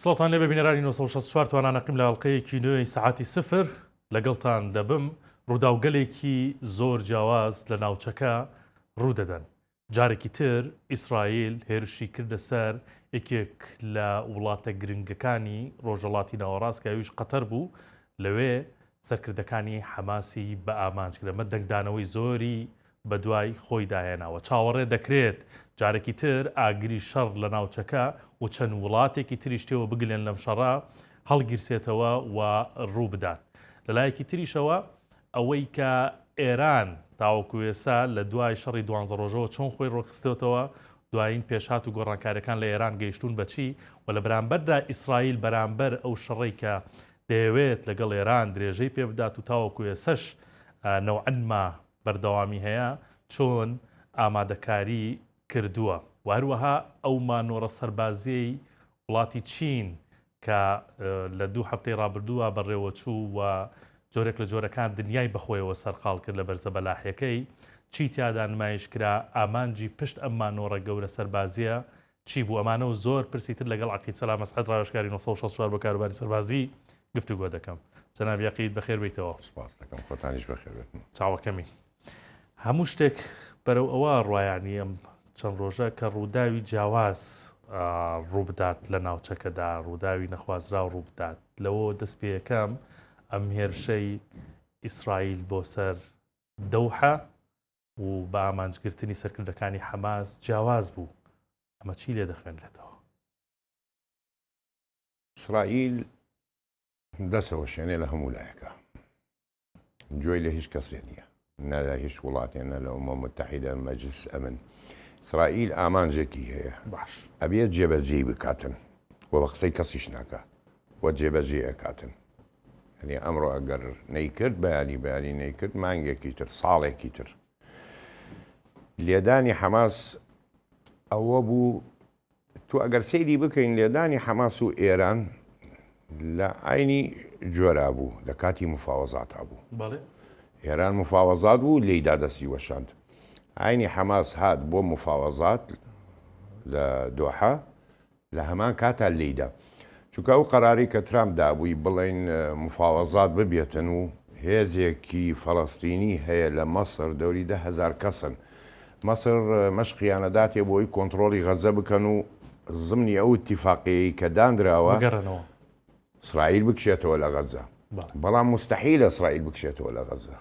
سڵاتان لێ ببینەرانی 1964 توانانە قیم لە هەڵقەیەکی نوێی سەعاتی سفر لەگەڵتان دەبم. ڕووداوگەلێکی زۆر جیاواز لە ناوچەکە ڕوودەدەن. جارێکی تر ئیسرائیل هێرشی کردە سەر یەکێک لە وڵاتە گرنگەکانی ڕۆژهەڵاتی ناوەڕاست کە ئەویش قەتەر بوو. لەوێ سەرکردەکانی حەماسی بە ئامانجکرد ئەمە دەنگدانەوەی زۆری بە دوای خۆی داهێناوە. چاوەڕێ دەکرێت جارێکی تر ئاگری شەڕ لە ناوچەکە و چەند وڵاتێکی تریشتەوە بگلێن لەم شەڕە هەڵگیرسێتەوە و ڕوو بدات. لەلایەکی تریشەوە ئەوەی کە ئێران تاوەکو ئێستا لە دوای شەڕی 12 ڕۆژەوە چۆن خۆی ڕۆخستێتەوە، دوایین پێشات و گۆڕانکاریەکان لە ئێران گەیشتون بەچی و لە بەرامبەردا ئیسرائیل بەرامبەر ئەو شەڕی کە دەیەوێت لەگەڵ ئێران درێژەی پێ بدات و تاوەکو ئێسەش نەوعەنما بەردەوامی هەیە چۆن ئامادەکاری کردووە. وهروەها ئەو مانۆڕە سەربازیەی وڵاتی چین کە لە 2 هەفتەی ڕابردووە بەڕێوەچوو و جۆرێک لە جۆرەکان دنیای بەخۆیەوە سەرقاڵ کرد لە بەرزە بەلاحیەکەی چی تیادا نمایش کرا، ئامانجی پشت ئەم مانۆڕە گەورە سەربازیە چی بوو. ئەمانە و زۆر پرسیتر لەگەڵ عەقید سەلام مەسعەد ڕاوێژکاری 1964 بۆ کاروباری سەربازی گفتوگۆ دەکەم. جەناب عەقید بەخێر بیتەوە. سپاس دەکەم، خۆتانیش بەخێر بێتن. چاوەکەمی هەموو شتێک بەرەو ئەوە ڕایانی ئەم چەند ڕۆژە کە ڕووداوی جیاواز ڕوو بدات لە ناوچەکەدا، ڕووداوی نەخوازرا ڕوو بدات. لەوە دەست پێ یەکەم ئەم هێرشەی ئیسرائیل بۆ سەر دەوحە و بە ئامانجگرتنی سەرکردەکانی حەماس جیاواز بوو. ئەمە چی لێ دەخوێنرێتەوە؟ ئیسرائیل دەسەوە شوێنێ لە هەموو لایەکە، گوێی لە هیچ کەسێ نییە، نە لە هیچ وڵاتێ، نە لە ئومەم متحیدە، مەجلس ئەمن. ئیسرائیل ئامانجێکی هەیە، باش ئەبێت جێبەجێی بکاتن و بە قسەی کەسیش ناکە وە جێبەجێ ئەکاتن. یعنی ئەمڕۆ ئەگەر نەیکرد بەیانی نەیکرد مانگێکی تر، ساڵێکی تر. لێدانی حەماس ئەوە بوو، تو ئەگەر سەیری بکەین لێدانی حەماس و ئێران لە عینی جۆرا بوو، لە کاتی مفاوەزاتا بوو. بەڵێ ئێران مفاوەزات بوو، لێیدا دەستی وەشاند. عینی حەماس هات بۆ مفاوەزات لە دۆحە، لە هەمان کاتا لێیدا. چونکە ئەو قەراری کە ترامپ دابووی بڵێن مفاوەزات ببێتن و هێزێکی فەڵەستینی هەیە لە مەسر دەوری 10,000 کەسن. مەسر مەشقیانەداتێ بۆی کۆنتترۆلی غەزە بکەن و زمنی ئەو اتیفاقیەی کە دانراوە ئیسرائیل بکشێتەوە لە غەزە. بەڵام مستەحیلە ئیسرائیل بکشێتەوە لە غەزە.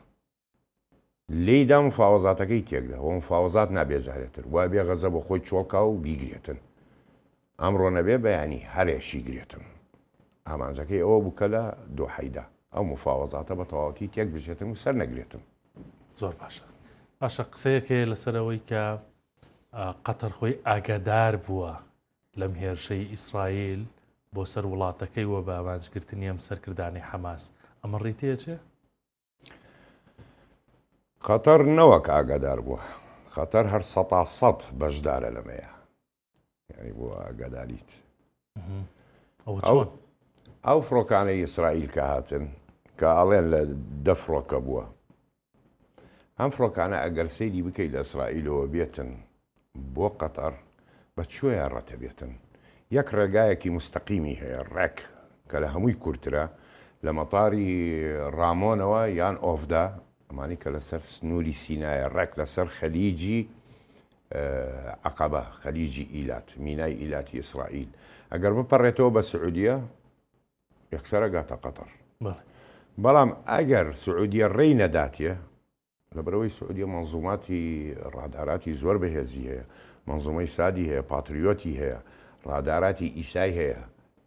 لێیدا مفاوەزاتەکەی تێکدا و مفاوەزات نابێجارێتتر، وای بێ غەزە بە خۆی چۆڵکا و بیگرێتن. ئەمڕۆ نەبێ بەیانی هەرێشی گرێتن. ئامانجەکەی ئەوە بوو کە لە دۆحەیدا ئەو مفاوەزاتە بە تەواوەتی تێک بچێتن و سەر نەگرێتن. زۆر باشە. باشە قسەیەکێ لەسەرەوەی کە قەتەر خۆی ئاگادار بووە لەم هێرشەی ئیسرائیل بۆ سەر وڵاتەکەی وە بە ئامانجگرتنی ئەم سەرکردانی حەماس. ئەمە ڕێتەیە چێ؟ قەتەر نەوەک ئاگادار بووە، قەتەر هەر 100% بەشدارە لەمەیە، یعنی بۆ ئاگاداریت. ئەو فڕۆکانەی ئیسرائیل کە هاتن کە ئەڵێن لە 10 فڕۆکە بووە، ئەم فڕۆکانە ئەگەر سەیری بکەیت لە ئیسرائیلەوە بێتن بۆ قەتەر بە کوێیان ڕەتە بێتن. یەک ڕێگایەکی مستەقیمی هەیە، ڕێک کە لە هەمووی کورترە، لە مەتاری ڕامۆنەوە یان ئۆفدا، ئەمانی کە لەسەر سنووری سینایە، ڕێک لەسەر خەلیجی عەقەبە، خەلیجی ئیلات، مینای ئیلاتی ئیسرائیل. ئەگەر بپەڕێتەوە بە سعودیە یەکسەرە گاتە قەتەر. بەڵام ئەگەر سعودیە ڕێی نەداتێ، لەبەرەوەی سعودیە مەنزوماتی ڕاداراتی زۆر بەهێزی هەیە، مەنزومەی سادی هەیە، پاتریۆتی هەیە، ڕاداراتی ئیسای هەیە،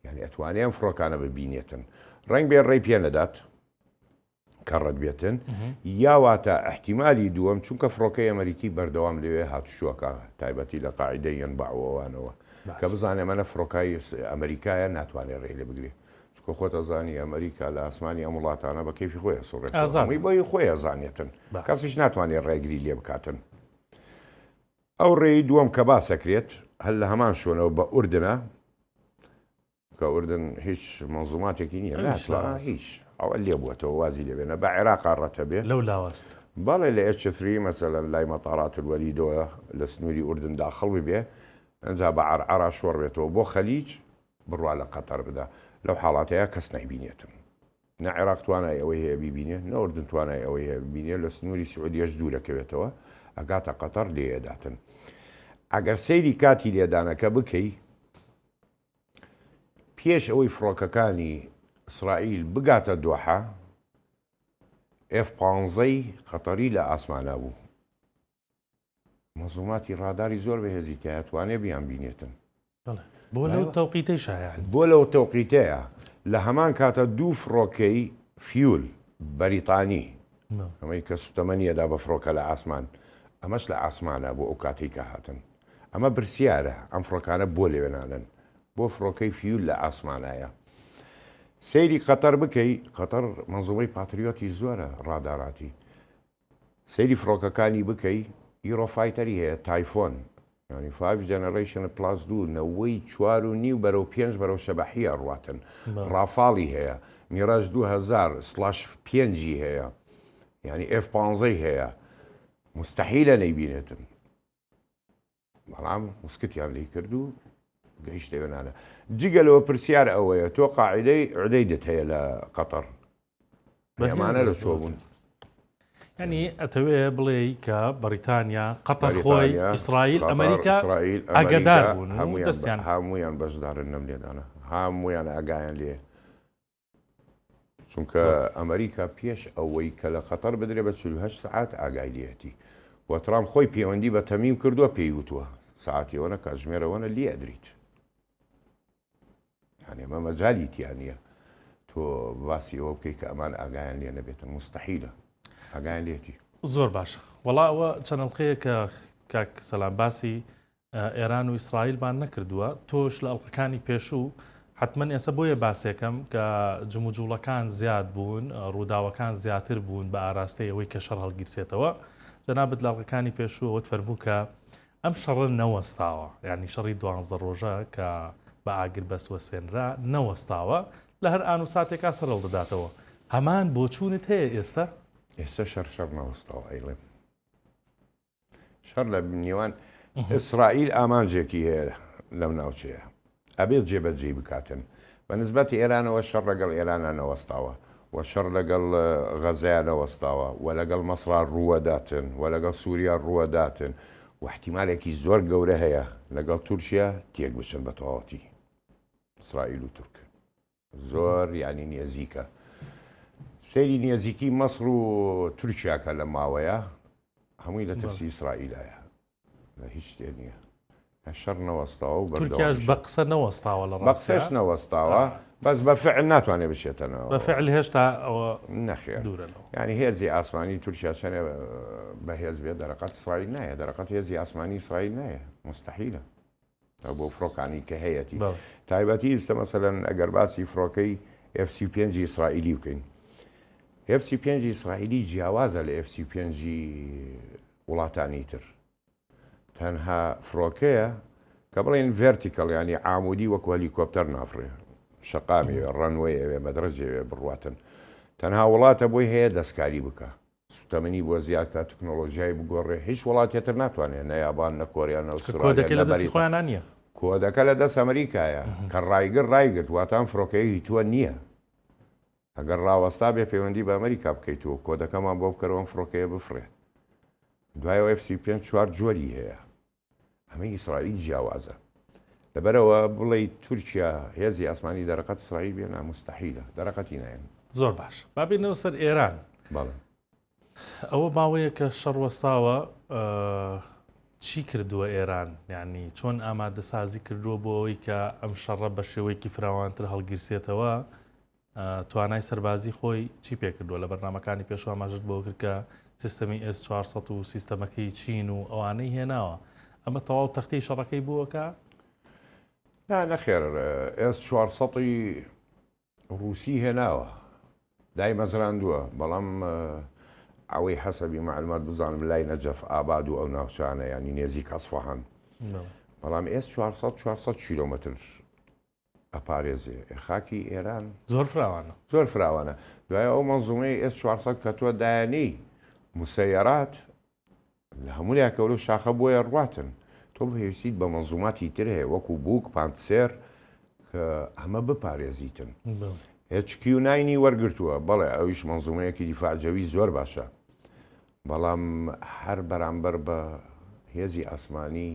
یعنی ئەتوانێ ئەم فڕۆکانە ببینێتن. ڕەنگ بێ ڕێی پێ نەدات کە ڕەت بێتن، یاواتە احتیمالی دووەم، چونکە فڕۆکەی ئەمریکی بەردەوام لەوێ هاتوچووەکە، تایبەتی لە قاعیدەی یەنبەعوەوانەوە، کە بزانێ ئەمەە فڕۆکای ئەمریکایە ناتوانێت ڕێی لێ بگرێ. چکە خۆتە زانی ئەمریکا لە ئاسمانی ئەم وڵاتانە بە کەیفی خۆی سوڕێت، بۆی خۆی ئەزانێتن، کەسیش ناتوانێت ڕێگری لێ بکاتن. ئەو ڕێی دووەم کە باسەکرێت هەل لە هەمان شوێنەوە بە ئوردنە، کە ئوردن هیچ مەنزوماتێکی نییە، هیچ ئەوە لێ بووەتەوە وازی لێبێنە، بە عێراق ڕەتە بێ لەو لاوەست. بەڵێ لە H3 مەسەلەن لای مەتارات الوەلیدەوە لە سنووری ئوردن داخڵ ببێ، ئەنجا بە عەرعەرا شۆڕ بێتەوە بۆ خەلیج بڕوا لە قەتەر بدا لەو حاڵاتەیە کەس نایبینێتن نە عێراق توانای ئەوەی هەیە بیبینێ نەوردن توانای ئەوەی هەیە ببینێ لە سنووری سعودیەش دوورەکەوێتەوە ئەگاتە قەتەر لێداتن ئەگەر سەیری کاتی لێدانەکە بکەی پێش ئەوەی فڕۆکەکانی ئیسرائیل بگاتە دۆحە F-15 قەتەری لە ئاسمانە بوو مەزوماتی ڕاداری زۆر بەهێزی تایەتوانێ بیان بینێتن بۆ لەو تەوقیتەی شایان بۆ لەو تەوقیتەیە لە هەمان کاتە دوو فڕۆکەی فیول بەریتانی ئەمەی کە سوتەمەنیەدا بە فڕۆکە لە ئاسمان ئەمەش لە ئاسمانە بۆ ئەو کاتێک کە هاتن ئەمە برسیارە ئەم فڕۆکانە بۆ لێوێنانن بۆ فڕۆکەی فیول لە ئاسمانایە سەیری قەتەر بکەی قەتەر مەنزومەی پاتریۆتی زۆرە ڕاداراتی سەیری فڕۆکەکانی بکەی ئیرۆفایتەری هەیە تایفۆن ینی 5 جەنەڕیشن پلاس 2 نەوەی 4.5 بەرەو 5 بەرەو شەبەحیە ڕواتن ڕافاڵی هەیە میراژ 2000/5 هەیە ینی F-15 هەیە مستحیلە نەیبینێتن بەڵام وسکتیان لی کردو گەیشتە وێنانە جگەلەوە پرسیار ئەوەیە تۆ قاعدەی عودەیدت هەیە لە قەتەر ئەمانە لە چۆ بوون ینی ئەتەوێ بڵێ کە بەریتانیا قەتەر خۆی ئیسرائیل ئەمریکا ئەگەدار بوون دەستیان هەمویان بەشدارن نەم لێدانە هەمویان ئاگایان لێ چونکە ئەمریکا پێش ئەوەی کە لە قەتەر بدرێ بە 48 سعات ئاگای لێتی وە ترامپ خۆی پەیوەندی بە تەمیم کردووە پێی وتووە ساعتیەوەنە کاتژمێرەوەنە لێ ئەدریت یعنی ئەمە مەجالی تیان نییە تۆ باسی ئەوە بکەی کە ئەمان ئاگایان لێ نەبێتن مستحیلە ئاگایان لێتی زۆر باشە وەڵا ئەوە چەنەڵقەیە کە کاک سەلام باسی ئێران و ئیسرائیلمان نەکردووە تۆش لە ئەڵلقەکانی پێشوو حتمما ئێستا بۆیە باسێکم کە جموجوڵەکان زیاد بوون ڕووداوەکان زیاتر بوون بە ئاراستەی ئەوەی کە شەڕ هەڵگیرسێتەوە جەنابەت لە ئەڵلقەکانی پێشوو ئەوەت فەرموو کە ئەم شەڕە نەوەستاوە یعنی شەڕی 12 ڕۆژە کە بە ئاگر بەسوە سێنرا نەوەستاوە لە هەر ئان و ساتێکا سەرڵ دەداتەوە هەمان بۆچوونت هەیە ئێستا شەڕ نەوەستاوە ئەیڵێ شەڕ لە نێوان ئیسرائیل ئامانجێکی هەیە لەم ناوچەیە ئەبێت جێبەجێ بکاتن بە نسبەتی ئێرانەوە شەڕ لەگەڵ ئێرانە نەوەستاوە و شەڕ لەگەڵ غەزەیە نەوەستاوە و لەگەڵ مەسرا ڕووەداتن و لەگەڵ سووریا ڕووەداتن و احتیمالێکی زۆر گەورە هەیە لەگەڵ تورکیا تێک بچن بە تەواوەتی ئیسرائیل و تورک زۆر یانی نێزیکە سەیری نێزیکی مەسر و تورکیاکە لە ماوەیە هەمووی لە ترسی ئیسرائیلایە لە هیچ شتێ نییە شەڕ نەوەستاوە و تورکیاش بە قسە نەوەستاوە لە بەقسەش نەوەستاوە بەس بە فعل ناتوانێت بچێتەوە بە فعل هێشتا ئەوە نەخێر دوورەوە ینی هێزی ئاسمانی تورکیا چەنێ بەهێز بێت دەرەقەت ئیسرائیل نایە دەرەقەت هێزی ئاسمانی ئیسرائیل نایە مستحیلە بۆ فڕۆکانی کە هەیەی تایبەتی ئێستا مەسەلەن ئەگەر باسی فڕۆکەی F-35 ئیسرائیلی بکەین F-35 ئیسرائیلی جیاوازە لە F-35 وڵاتانی تر تەنها فڕۆکەیە کە بڵێن ڤێرتیکەڵ ینی عامودی وەکو هەلیکۆپتەر نافڕێ شەقامی ڕەنوەیەوێ مەدرەجێوێ بڕواتن تەنها وڵاتە بۆی هەیە دەستکاری بکە سوتەمەنی بۆ زیادکە تکنۆلۆژیای بگۆڕێ هیچ وڵاتێتر ناتوانێت نە یابان نە کۆریا نە کۆدەکە لە دەستی خۆیان نییە کۆدەکە لە دەست ئەمریکایە کە ڕایگرت واتان فڕۆکەیە هیچوە نییە ئەگەر ڕاوەستا بێ پەیوەندی بە ئەمریکا بکەیتەوە کۆدەکەمان بۆ بکەرەوەم فڕۆکەیە بفرێ دوایەوە F-35 4 جۆری هەیە ئەمە ئیسرائیل جیاوازە لەبەرەوە بڵێ تورکیا هێزی ئاسمانی دەرەقەت ئیسرائیل بێنە مستحیلە دەرەقەتی نایەن زۆر باش بابینەوە سەر ئێران ئەوە ماوەیە کە شەڕوەستاوە چی کردووە ئێران یعنی چۆن ئامادەسازی کردووە بۆ ئەوەی کە ئەم شەڕە بە شێوەیەکی فراوانتر هەڵگیرسێتەوە توانای سەربازی خۆی چی پێکردووە لە بەرنامەکانی پێشوە ئاماژت بۆ کرد کە سیستەمی S400 و سیستەمەکەی چین و ئەوانەی هێناوە ئەمە تەواو تەختەی شەڕەکەی بووەکە؟ نەخێر S400 رووسی هێناوە دای مەزراندووە بەڵام ئەوەی حەسەبی معلومات بزانم لای نەجەف ئاباد و ئەو ناوچانە ینی نێزی کەسفەهان بەڵام S400 400 کیلۆمەتر ئەپارێزێ خاکی ئێران زۆر فراوانە دوایە ئەو مەنزومەی S400 کە تۆ دایانەی مسەیەرات لە هەموو لایەکەوە شاخە بۆیە ڕواتن تۆ بەهێویستیت بە مەنزوماتی تر هەیە وەکو بووک پانتسێر کە ئەمە بپارێزیتن HQ9 وەرگرتووە بەڵێ ئەویش منزومەیەکی دیفاعجەوی زۆر باشە بەڵام هەر بەرامبەر بە هێزی ئاسمانی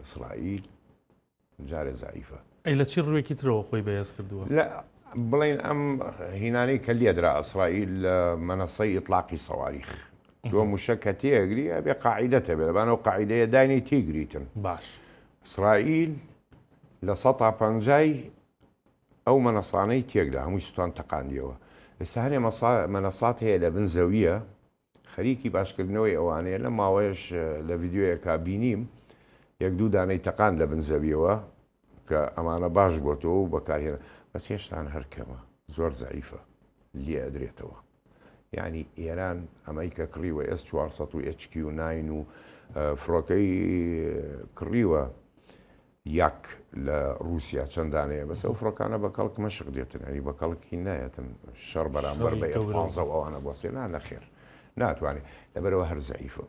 ئیسرائیل جارێ زعیفە ئەی لە چی ڕوویەکی ترەوە خۆی بەهێز کردووە لە بڵین ئەم هینانەی کە لێدرا ئیسرائیل لە مەنەسەی ئیطلاقی سەواریخ تۆ موشە کە تێگری ئەبێ قاعیدەتە بێ لەبانەوە قاعیدەیە داینی تێگریتن باش ئیسرائیل لە 150 ئەو مەنەسانەی تێکدا هەمووی سوستان تەقاندیەوە ئێستا هەنێ مەنەسات هەیە لە بن زەویە خەریکی باشکردنەوەی ئەوانەیە لە ماوەیەش لە ڤیددیۆیەکە بینیم یەک دوو دانەی تەقان لە بن زەویەوە کە ئەمانە باش بۆتەوە و بەکارهێنا بەس هێشتان هەرکەمە زۆر زعیفە لێ ئەدرێتەوە یعنی ئێران ئەمەی کە کڕیوە S400 و HQ9 و فڕۆکەی کڕیوە یەک لە رووسیا چەندانەیە بەس ئەو فڕۆکانە بە کەڵک مەشق دێتن ئەنی بە کەڵکی نایەتن شەڕ بەرامبەر بە F15 ئەوانە بۆسێنا نەخێر ناتوانێت لەبەرەوە هەر زعیفە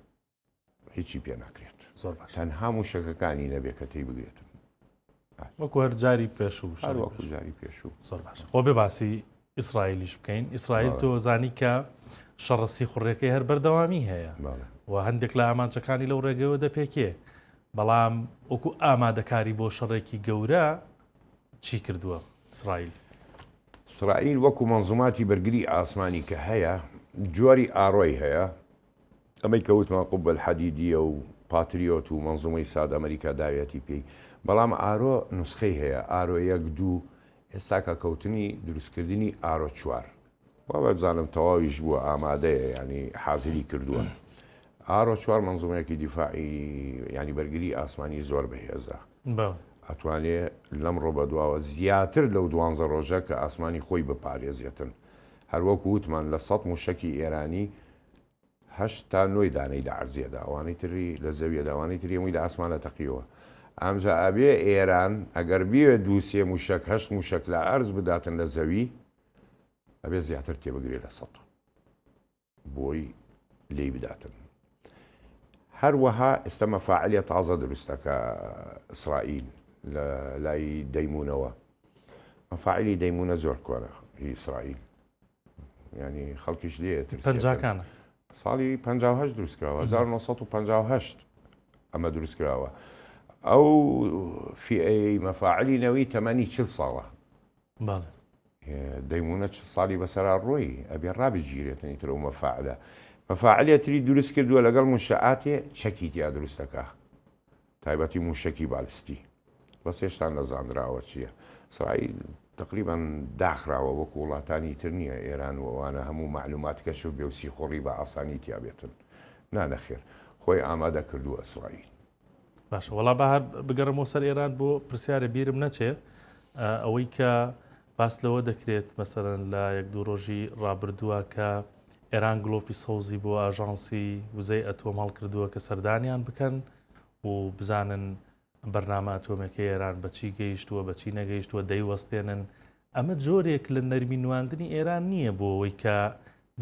هیچی پێ ناکرێت زۆر باش تەنها موشەکەکانی نەبێت کە تێی بگرێتن وەکو هەر جاری پێشوو وەکو جاری پێشوو زۆر باش خۆ بێ باسی ئیسرائیلیش بکەین ئیسرائیل تۆ زانی کە شەڕەسی خوڕێکەکەی هەر بەردەوامی هەیە و هەندێک لە ئامانچەکانی لەو ڕێگەوە دەپێکێ بەڵام وەکو ئامادەکاری بۆ شەڕێکی گەورە چی کردووە ئیسرائیل ئیسرائیل وەکو مەنزوماتی بەرگری ئاسمانی کە هەیە جواری ئاڕۆی هەیە ئەمەی کەوتمان قوبە الحەدیدیە و پاتریۆت و مەنزومەی ساد ئەمریکا داوێتی پێی بەڵام ئارۆ نوسخەی هەیە ئارۆ یەک دوو ئێستا کە کەوتنی دروستکردنی ئارۆ چوار وا بەبزانم تەواویش بووە ئامادەیە ینی حازری کردووە ئارۆ چوار مەنزومەیەکی دیفاعی ینی بەرگری ئاسمانی زۆر بەهێزە ئەتوانێت لەم ڕۆ بەدواوە زیاتر لەو 12 ڕۆژە کە ئاسمانی خۆی بپارێزێتن هەروەکو وتمان لە 100 موشەکی ئێرانی 8 تا 9 دانەی لە عەرزیەدا ئەوانەی تری لە زەویەدا ئەوانەی تری هەمووی لە ئاسمانە تەقیەوە ئەمجا ئەبێ ئێران ئەگەر بیوێ دووسێ موشک 8 موشک لە ئەرز بداتن لە زەوی ئەبێ زیاتر تێبگرێت لە 100 بۆی لێی بداتن هەروەها ئێستا مەفاعیلە تازە دروستەکە ئیسرائیل لە لای دەیمونەوە مەفاعیلی دەیمونە زۆر کۆرە هی ئیسرائیل ینی خەڵکیش لێ پەنجاکانە ساڵی 58 دروستکراوە 1958 ئەمە دروستکراوە ئەو فئەی مەفاعیلی نەوەی تەمەنی 40 ساڵە دەیمونە ساڵی بەسەرا ڕۆی ئەبێ ڕابگیرێتنی تر و مەفاعلە مەفاعلێتری دروست کردووە لەگەڵ موشەعاتێ چەکی تیا دروستەکە تایبەتی موشەکی بالستی بەس هێشتا نەزانراوە چییە ئیسرائیل تقریبا داخراوە وەکو وڵاتانی تر نییە ئێران وەوانە هەموو معلومات کەش و بێوسی خۆڕی بە ئاسانی تیابێتن نانەخێر خۆی ئامادە کردووە ئیسرائیل باشە وەڵا بەهار بگەڕمەوە سەر ئێران بۆ پرسیارە بیرم نەچێ ئەوەی کە باس لەوە دەکرێت مەسەرەن لە یەک دوو ڕۆژی ڕابردووە کە ئێران گلۆپی سەوزی بۆ ئاژانسی وزەی ئەتۆم هەڵکردووە کە سەردانیان بکەن و بزانن بەرنامە ئەتۆمەکەی ئێران بەچی گەیشتووە بەچی نەگەیشتووە دەیوەستێنن ئەمە جۆرێک لە نەرمی نواندنی ئێران نییە بۆ ئەوەی کە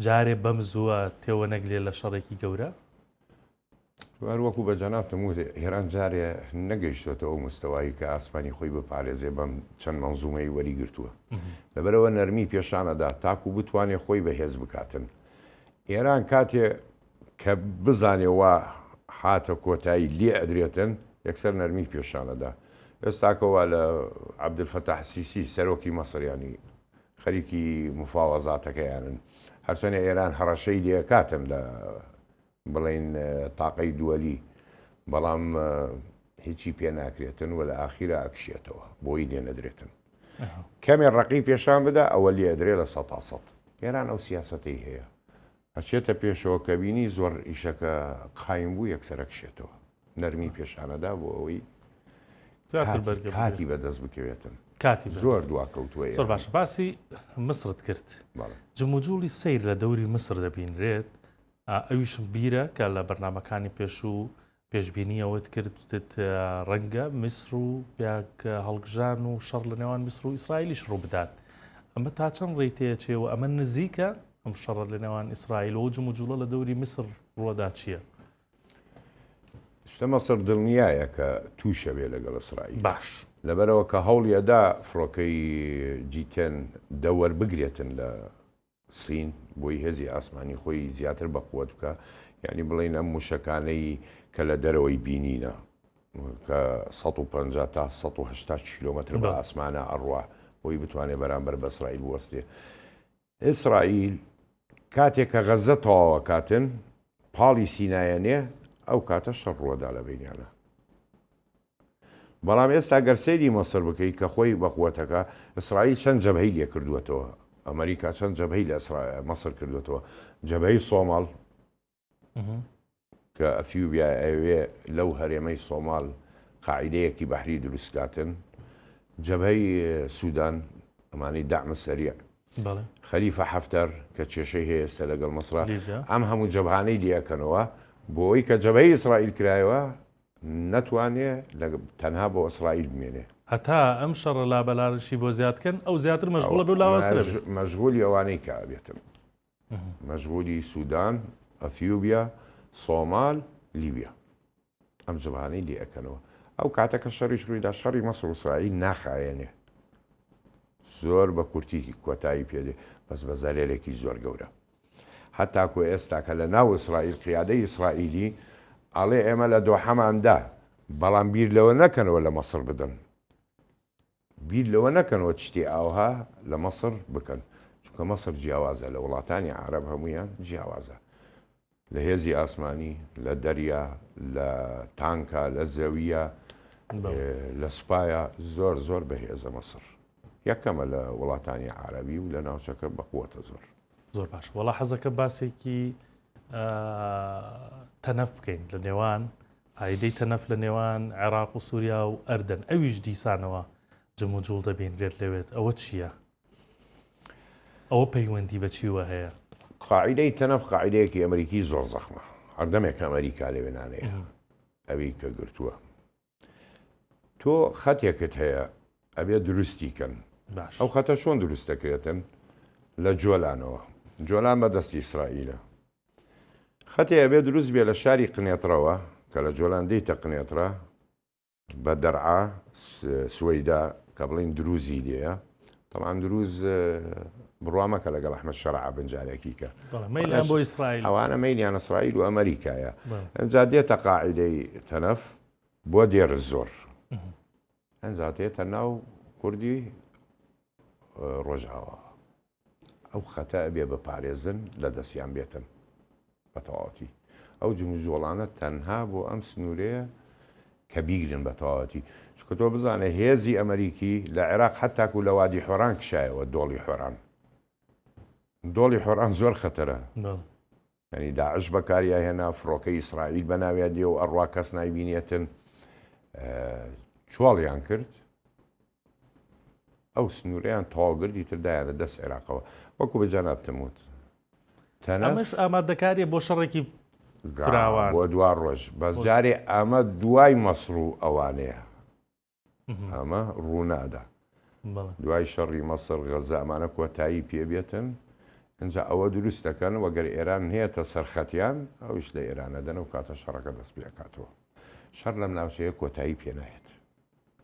جارێ بەم زووە تێوە نەگلێت لە شەڕێکی گەورە وەکو بە جەنابتم وتێ ئێران جارێ نەگەیشتێتەوە مستەوایی کە ئاسمانی خۆی بپارێزێ بەم چەند مەنزومەی وەریگرتووە لەبەرەوە نەرمی پێشانەدا تاکو بتوانێت خۆی بەهێز بکاتن ئێران کاتێ کە بزانێەوە هاتە کۆتایی لێ ئەدرێتن یەکسەر نەرمی پێشانەدا ئێستاکەوە لە عەبدولفەتاح سیسی سەرۆکی مەسڕیانی خەریکی مفاوەزاتەکەیانن هەرچەنە ئێران هەڕەشەی لێکاتن لە بڵین تاقەی دووەلی بەڵام هیچی پێ ناکرێتن و لە ئاخیرە ئەکشێتەوە بۆی لێ نەدرێتن کەمێ ڕقی پێشان بدا ئەوە لێ ئەدرێ لە 100 ئێران ئەو سیاسەتەی هەیە ئەچێتە پێشەوە کە بینی زۆر ئیشەکە قایم بوو یەکسەر کشێتەوە نەرمی پێشانەدا بۆ ئەوەی کاتی بەدەست بکەوێتن کاتی زۆر دواکەوتووە زۆر باشە باسی مصرت کرد جموجولی سیر لە دەوری مصر دەبینرێت ئەویشم بیرە کە لە بەرنمەکانی پێشوو پێشببینیەوەت کردت ڕەنگە میسر و پیاک هەڵگژان و شەڕ لە نێوان میسر و ئیسرائیلیش ڕوو بدات ئەمە تا چەند ڕێتەیەچێەوە ئەمە نزیکە ئەم شەڕ لە نێوان ئیسرائیل و جموجوڵە لە دەوری میسر ڕۆدا چییە؟ شتە مەسر دڵنیایە کە تووشە بێ لەگەڵ ئیسرائیل باش لەبەرەوە کە هەوڵیەدا فڕۆکەی جیتێن دەوەر بگرێتن لە سین بۆی هێزی ئاسمانی خۆی زیاتر بەقوت بکە، یعنی بڵین ئەم موشەکانەی کە لە دەرەوەی بینینە کە 150 تا 180 کیلۆمەتر بە ئاسمانە ئەڕوا بۆی بتوانێت بەرامبەر بە ئیسرائیل وەستێ. ئیسرائیل کاتێک کە غەزە تەواوە کاتن پاڵی سینایەنێ ئەو کاتە شەڕ ڕووەدا لە بینیانە. بەڵام ئێستا گەرسەیری مەسر بکەیت کە خۆی بەقوتەکە ئیسرائیل چەند جەبهەی لێ کردووەتەوە، ئەمریکا چەند جەبهەی لە مەسر کردوێتەوە، جەبهەی سۆماڵ کە ئەفیوبیا ئەوێ لەو هەرێمەی سۆماڵ قاعیدەیەکی بەحری دروستکاتن، جەبهەی سوودان ئەمانەی داعمە سەریع، خەلیفە حەفتەر کە کێشەی هەیە ئێستا لەگەڵ مەسر، ئەم هەموو جەبهانەی لێەکەنەوە بۆی کە جەبهەی ئیسرائیل کرایەوە نەتوانێت تەنها بۆ ئیسرائیل بمێنێ. هەتا ئەم شەڕە لابەلارشی بۆ زیادکەن ئەو زیاتر مەشغوڵە بێ لاوەسرە مەشغولی ئەوانەی کە بێتم، مەشغولی سوودان، ئەفیوبیا، سۆمال، لیبیا، ئەم جەبهانەی لێەکەنەوە. ئەو کاتەکە شەڕیش ڕوویدا شەڕی مەسر و ئیسرائیل ناخایێنێ، زۆر بە کورتی کۆتایی پێدێ، بەس بە زەرێرێکی زۆر گەورە. هەتاکو ئێستا کە لە ناو ئیسرائیل قیادەی ئیسرائیلی ئەڵێ ئێمە لە دۆحەماندا، بەڵام بیر لەوە نەکەنەوە لە مەسر بدەن، بیر لەوە نەکەنەوە شتی ئاوها لە مەسر بکەن، چونکە مەسر جیاوازە لە وڵاتانی عەرەب هەمویان جیاوازە، لە هێزی ئاسمانی، لە دەریا، لە تانکە، لە زەویە، لە سوپایە، زۆر زۆر بەهێزە مەسر، یەکەمە لە وڵاتانی عەرەبی و لە ناوچەکە بەقووەتە زۆر. زۆر باش. وەڵا حەزەکە باسێکی تەنەف بکەین لە نێوان ئایدەی تەنەف لە نێوان عێراق و سووریا و ئەردەن، ئەویش دیسانەوە جم و جوڵ دەبینرێت لەوێت، ئەوە چییە؟ ئەوە پەیوەندی بە چیوە هەیە؟ قاعیدەی تەنەف قاعیدەیەکی ئەمریکی زۆر زەخمە، هەردەمێک ئەمریکا لەوێنانەیە ئەوی کە گرتووە. تۆ خەتێکت هەیە ئەبێ دروستیکەن، ئەو خەتە چۆن دروست دەکرێتن؟ لە جۆلانەوە، جۆلان بەدەستی ئیسرائیلە، خەتێ ئەبێ دروست بێ لە شاری قنێترەوە کە لە جۆلان دەیتە قنێترە بە دەرعا سوەیدا کە بڵین دروزی لێیە، تەمان دروز بڕوامەکە لەگەڵ ئەحمەد شەرع بنجارێکی کە مەیلیان بۆ ئیسرائیل، ئەوانە مەیلیان ئیسرائیل و ئەمریکایە. ئەمجا دێتە قاعیدەی تەنەف بۆ دێرە زۆر، ئەمجا دێتە ناو کوردی ڕۆژئاوا، ئەو خەتە ئەبێ بپارێزن لە دەستیان بێتن بە تەواوەتی. ئەو جموجۆڵانە تەنها بۆ ئەم سنوورەیە کە بیگرن بە تەواوەتی، چونکە تۆ بزانێ هێزی ئەمریکی لە عێراق هەتاکو لە وادی حۆران کشایەوە، دۆڵی حۆران، دۆڵی حۆران زۆر خەتەرە، ینی داعش بەکاریە هێنا، فڕۆکەی ئیسرائیل بە ناویان دێ و ئەڕوا کەس نایبینێتن، چواڵیان کرد، ئەو سنوورەیان تەواوگردی تردایە لە دەست عێراقەوە، وەکو بەجانابتموت ئەمەش ئامادەکاریە بۆ شەڕێکی فراوان بۆ دوا ڕۆژ، بەس جارێ ئەمە دوای مەسر و ئەوانەیە، ئەمە ڕوونادا دوای شەڕی مەسر غەزە ئەمانە کۆتایی پێبێتن، ئەنجا ئەوە دروست دەکەن وەگەر ئێران هەیەتە سەرخەتیان ئەوش لە ئێرانە دەن و کاتە شەڕەکە دەست پێکاتەوە. شەڕ لەم ناوچەیە کۆتایی پێنایێت،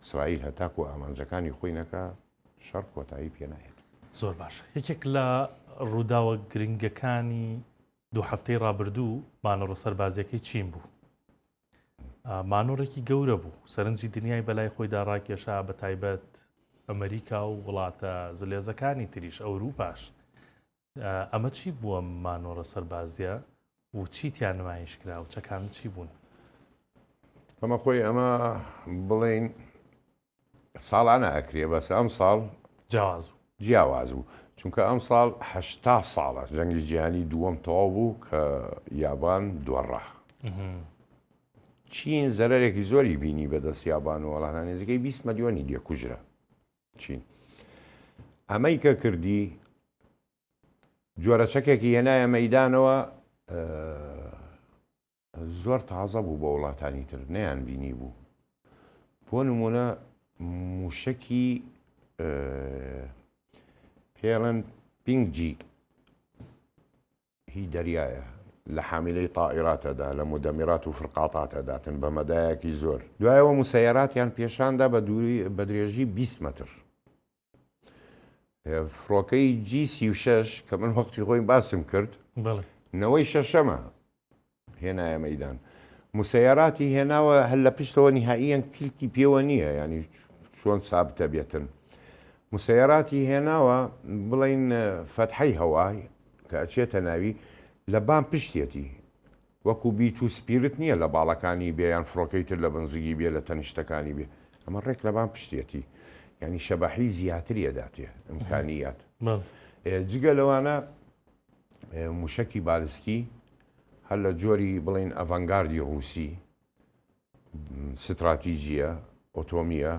ئیسرائیل هەتاکو ئامانجەکانی خۆی نەکا شەڕ کۆتایی پێنایێت. زۆر باش. یەکێک لە ڕووداوە گرنگەکانی دوو هەفتەی ڕابردوو مانۆڕە سەربازیەکەی چین بوو. مانۆڕێکی گەورە بوو، سەرنجی دنیای بەلای خۆیدا ڕاکێشا، بە تایبەت ئەمریکا و وڵاتە زلێزەکانی تریش ئەوروپاش. ئەمە چی بووە مانۆڕە سەربازیە و چیتیان نمایش کرا و چەکان چی بوون؟ ئەمە خۆی ئەمە بڵین ساڵانە ئەکرێ، بەس ئەم ساڵ جیاواز بوو، چونکە ئەم ساڵ 80 ساڵە جەنگی جیهانی دووەم تەواو بوو کە یابان دۆڕا. چین زەرەرێکی زۆری بینی بەدەست یابان و وڵاتان نزیکەی 20 ملیۆنی لێکوژرا چین. ئەمەی کە کردی جۆرە چەکێکی هێنایە مەیدانەوە، زۆر تازە بوو بە وڵاتانی تر نەیان بینی بوو. بۆ نمونە موشکی پێڵەن پینگجی هی دەریایە لە حاملەی طائراتەدا لە مدەمیرات و فرقاتاتەداتن بە مەدایەکی زۆر دوایەوە موسەیەراتیان پێشاندا بە دووری بە درێژی 20 متر فڕۆکەی G36 کە من وەختی خۆی باسم کرد نەوەی شەشەمە هێنایە مەیدان موسەیەراتی هێناوە هەل لە پشتەوە نهائیەن کلکی پێوە نییە ینی چۆن سابتە بێتن موسەیەراتی هێناوە بڵین فەتحەی هەوای کە ئەچێتە ناوی لە بام پشتێتی وەکو بیت و سپیرت نییە لە باڵەکانی بێ یان فڕۆکەی تر لە بنزگی بێ لە تەنیشتەکانی بێ ئەمە ڕێک لە بام پشتێتی ینی شەبەحی زیاتریە داتێ ئیمکانیات جگە لەوانە موشکی بالستی هەر لە جۆری بڵین ئەڤەنگاردی ڕووسی ستراتیژیە ئۆتۆمیە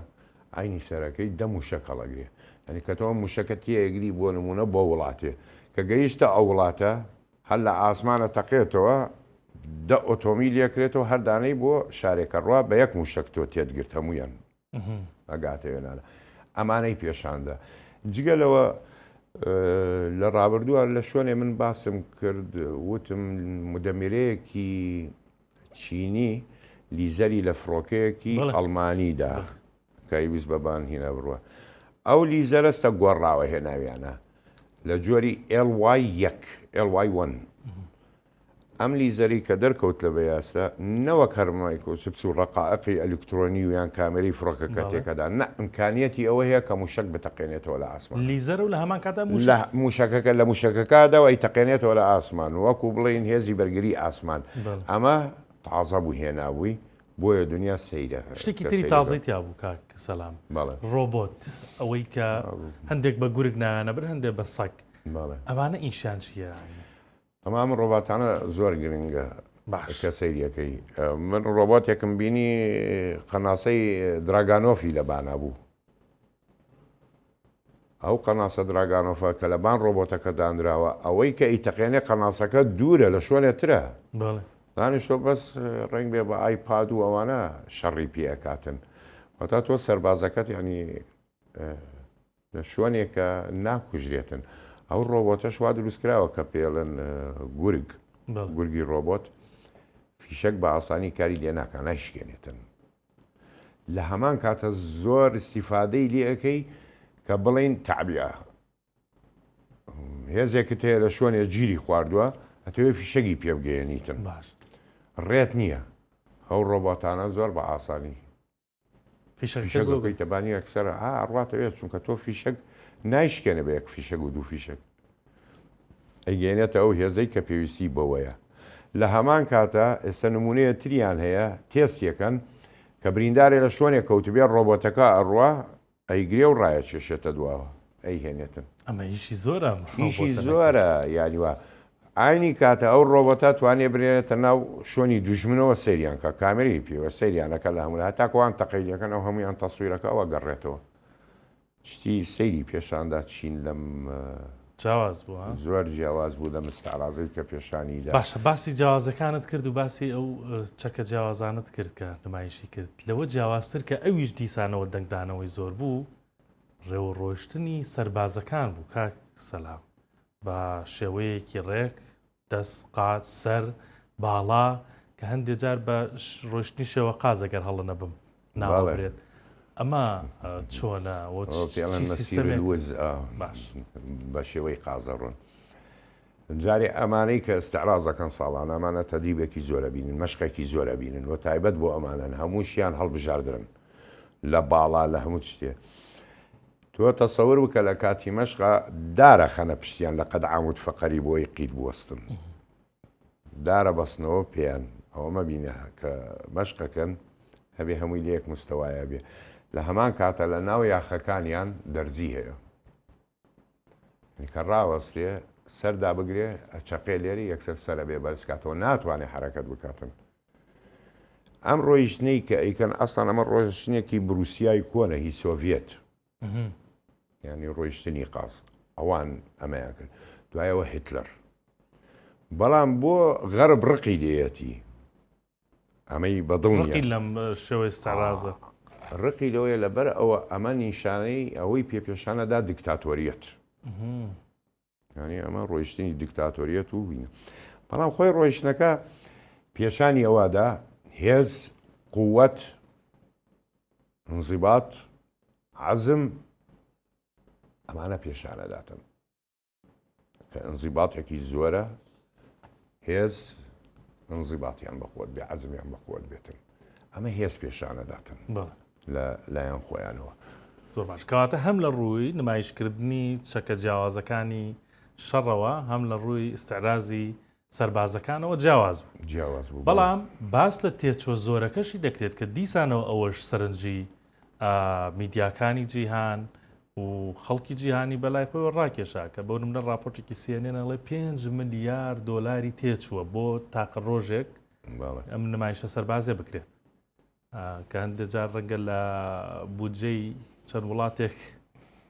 ئاینی سەرەکەی دە موشک هەڵەگرێ ینی کە تۆ موشەکە تێگری بۆ نمونە بۆ وڵاتێ کە گەیشتە ئەو وڵاتە هەر لە ئاسمانە تەقێتەوە دە ئۆتۆمیل یەکرێتەوە هەردانەی بۆ شارێکە ڕوا بە یەک موشک تۆ تێتگرت هەمویان ئەگاتەوێنانە ئەمانەی پێشاندا جگەلەوە لە ڕابردووە لە شوێنێ من باسم کرد وتم مدەمیرەیەکی چینی لیزەری لە فڕۆکەیەکی ئەڵمانیدا کەویست بەبان هینە بڕوە ئەو لیزەرەستە گۆڕاوە هێناویانە لە جۆری LY1 ئەم لیزەری کە دەرکەوت لە بەیاستا نەوەک هەرمایکۆچپس و ڕقائقی ئەلکترۆنی و یان کامێری فڕۆکەکە تێکەدا نە ئیمکانیەتی ئەوە هەیە کە موشک بتەقێنێتەوە لە ئاسمان لیزەر و لە هەمان کاتا موشەکەکە لە موشەکەکداوە ئەی تەقێنێتەوە لە ئاسمان وەکو بڵین هێزی بەرگری ئاسمان ئەمە تازە بوو هێناوی بۆیە دنیا سەیرە شتێکی تری تازەیتیا بوو کاک سەلام ڕۆبۆت ئەوەی کە هەندێک بە گورگ نایانە بر هەندێک بە سەگ ئەمانە ئینشان چیە؟ ئەمە من ڕۆباتانە زۆر گرنگە کە سەیریەکەی من ڕۆبۆتێکم بینی قەناسەی دراگانۆفی لە بانا بوو ئەو قەناسە دراگانۆفە کە لە بان ڕۆبۆتەکە دانراوە ئەوەی کە ئیتەقێنێ قەناسەکە دوورە لە شوێنێترە دانیشتۆ بەس ڕنگ بێ بە ئایپاد و ئەوانە شەڕی پێکاتن وەتا تۆ سەربازەکەت ینی لە شوێنێکە ناکوژرێتن ئەو ڕۆبۆتەش وا دروستکراوە کە پێڵن گورگی ڕۆبۆت فیشک بە ئاسانی کاری لێ ناکە نایشکێنێتن لە هەمان کاتە زۆر استیفادەی لێەکەی کە بڵین تابیە هێزێکت هەیە لە شوێنێ گیری خواردووە ئەتەوێ فیشەکی پێبگەێنیتن ڕێت نییە ئەو ڕۆبۆتانە زۆر بە ئاسانی فیشەکەی تەبانی ئەکسەرە ئەڕاتەوێت چونکە تۆ فیشک نایشکێنە بە یەک فیشەک و دوو فیشک ئەیگەێنێتە ئەو هێزەی کە پێویستی بەوەیە لە هەمان کاتە ئێستا نمونەیە تریان هەیە تێستێکەن کە بریندارێ لە شوێنێک کەوتبێت ڕۆبۆتەکە ئەڕوا ئەیگرێ و ڕایە کێشێتە دواوە ئەیهێنێتن ئەمە هیچی زۆرە هیچی زۆرە یانیوە ئاینی کاتە ئەو ڕۆبۆتە توانێ برێنێتە ناو شوێنی دوژمنەوە سەیریان کە کامێری پێوە سەیریانەکە لە هەموو هەتاکوان تەقیلەکەن ئەو هەمویان تەسویرەکەەوە گەڕێتەوە شتی سەیری پێشاندا چین لەم جیاواز بووە زۆر جیاواز بوو لە مستعرازەی کە پێشانیدا باشە باسی جیاوازەکانت کرد و باسی ئەو چەکە جیاوازانت کرد کە نمایشی کرد لەوە جیاوازتر کە ئەویش دیسانەوە دەنگدانەوەی زۆر بوو ڕێوەڕۆشتنی سەربازەکان بوو کاک سەلام بە شێوەیەکی ڕێک دەست قات سەر باڵا کە هەندێک جار بە ڕۆشتنی شێوە قاز ئەگەر هەڵە نەبم ناوەبرێت ئەمە چۆنە بە شێوەی قازەڕۆن جارێ ئەمانەی کە استعرازەکەن ساڵان ئەمانە تەدریبێکی زۆرە بینن مەشقێکی زۆرە بینن و تایبەت بۆ ئەمانەن هەمووشیان هەڵبژاردرن لە باڵا لە هەموو شتێ تۆ تەسەور بکە لە کاتی مەشقا دارە خەنە پشتیان لە قەد عامود فەقەری بۆی قید بوەستن دارە بەستنەوە پێیان ئەوە مەبینە کە مەشقەکەن هەبێ هەمووی لە یەک مستەوایە بێ لە هەمان کاتە لە ناو یاخەکانیان دەرزی هەیە کە ڕاوەستێ سەردا بگرێ ئەچەقێ لێری یەکسەر سەرە بێ بەرزکاتەوە ناتوانێت حرەکەت بکاتن ئەم ڕۆیشتنەی کە ئەیکەن ئەسڵان ئەمە ڕۆژشتنێکی بروسیای کۆنە هی سۆڤێت ینی ڕۆیشتنی قاس ئەوان ئەمەیان کرد دوایەوە هیتلەر بەڵام بۆ غەرب ڕقی لێەتی ئەمەی بەدڵنی لەم شێوەی استعرازە ڕقی لەوەیە لەبەر ئەوە ئەمە نیشانەی ئەوەی پێپێشانەدا دیکتاتۆریەت ینی ئەمە ڕۆیشتنی دیکتاتۆریەت و بینە بەڵام خۆی ڕۆیشتنەکە پێشانی ئەوەدا هێز قووەت انضباط عزم ئەمانە پێشانەداتن کە انضباطێکی زۆرە هێز انضباطیان بەقوت بێ عزمیان بەقوت بێتن ئەمە هێز پێشانەداتن لایەن خۆیانەوە. زۆر باش کەواتە هەم لە ڕووی نمایشکردنی چەکە جیاوازەکانی شەڕەوە هەم لە ڕووی استعرازی سەربازەکانەوە جیاواز بوو. بەڵام باس لە تێچۆ زۆرەکەشی دەکرێت کە دیسانەوە ئەوەش سەرنجی میدیاکانی جیهان و خەڵکی جیهانی بەلای خۆی ڕاکێشا کە بەو نمونە راپۆرتێکی CNN 5 ملیار دۆلاری تێچووە بۆ تاقە ڕۆژێک ئەم نمایشە سەربازێ بکرێت کە هەندێک جار ڕەنگە لە بودجەی چەند وڵاتێک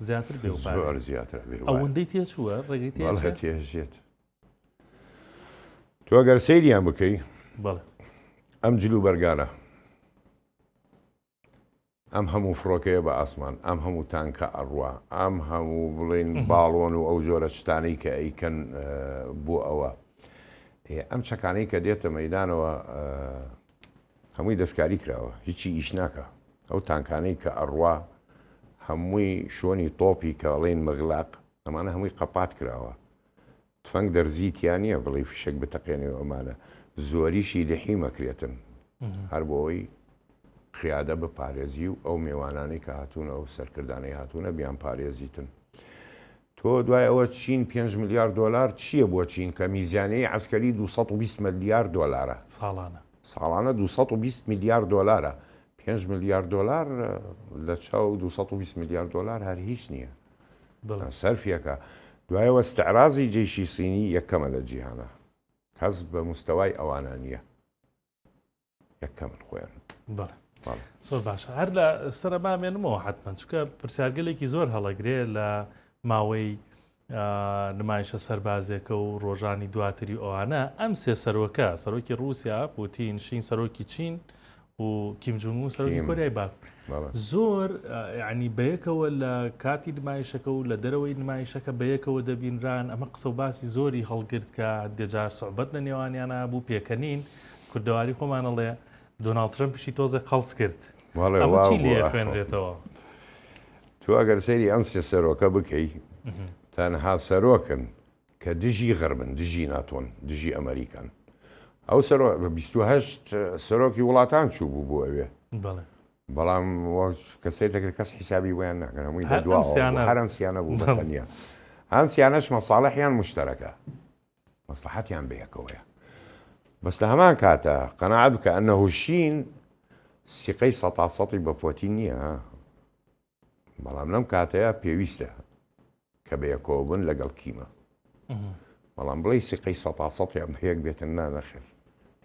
زیاتر بێ زۆر زیاتر ئەوەندەی تێچووە ڕێگەی تێژێت. تۆ ئەگەر سەیریان بکەی ئەم جلو بەرگانە ئەم هەموو فڕۆکەیە بە ئاسمان ئەم هەموو تانکە ئەڕوا ئەم هەموو بڵێن باڵۆن و ئەو جۆرە شتانەی کە ئەیکەن بۆ ئەوە ئەم چەکانەی کە دێتە مەیدانەوە هەمووی دەستکاری کراوە هیچی ئیش ناکە ئەو تانکانەی کە ئەڕوا هەمووی شۆنی تۆپی کە ئەڵێن مەغلاق ئەمانە هەمووی قەپات کراوە تفەنگ دەرزیتیان نییە بڵێ فشک بتەقێنێەوە ئەمانە زۆریشی لحی مەکرێتن هەر بۆەوەی خیادە بە پارێزی و ئەو میێوانانی کە هاتوونە و سەرکردانەی هاتوونە بیان پارێزیتن. تۆ دوای ئەوە چین 5 ملیار دلار چییە بۆ چین کە میزانەی عسکەری 220 ملیار دلارە ساڵانە 220 ملیار دلارە 5 ملیار دلار لە چاو 220 ملیار دلار هەر هیچ نییە سەرفیەکە. دوایەوە استعرازی جێشی سینی یەکەمە لە جیهانە کەس بە مستەوای ئەوانە نییە یەکەمن خۆیان. زۆر باشە هەر لە سەرەما مێنمەوە حتمما چونکە پرسیارگەلێکی زۆر هەڵەگرێ لە ماوەی نمایشە سەربازێکە و ڕۆژانی دواتری ئەوانە ئەم سێ سەرۆکە سەرۆکی رووسیا پوتین شین سەرۆکی چین و کیم جۆنگ ئون سەرۆکی کۆریای باکوور زۆر یعنی بەیەکەوە لە کاتی نمایشەکە و لە دەرەوەی نمایشەکە بەیەکەوە دەبینران ئەمە قسە و باسی زۆری هەڵگرت کە دێجار سوحبەت لە نێوانیانە بوو پێکەنین کوردەواری خۆمانەڵێ دۆناڵد ترەمپشی تۆزە قەڵس کرد چی لێ خوێنرێتەوە. تۆ ئەگەر سەیری ئەم سێ سەرۆکە بکەی تەنها سەرۆکن کە دژی غەربن دژی ناتۆن دژی ئەمریکان ئەو 28 سەرۆکی وڵاتان چوو بوو بۆ ئەوێ بەڵام کەسێتەکە کەس حیسابی ویان ناکەن هەمووی هەرم سیانە بوو بەتەنیا ئەم سیانەش مەساڵحیان مشتەرەکە مەسلحەتیان بەیەکەوەیە. بەس لە هەمان کاتە قەناعەت بکە ئەنەهو شین سیقەی سەتاسەتی بە پۆتین نییە بەڵام لەم کاتەیە پێویستە کە بەیەکەوە بن لەگەڵ کیمە بەڵام بڵێ سیقەی سەتاسەتیان هەیەک بێتن نانەخێر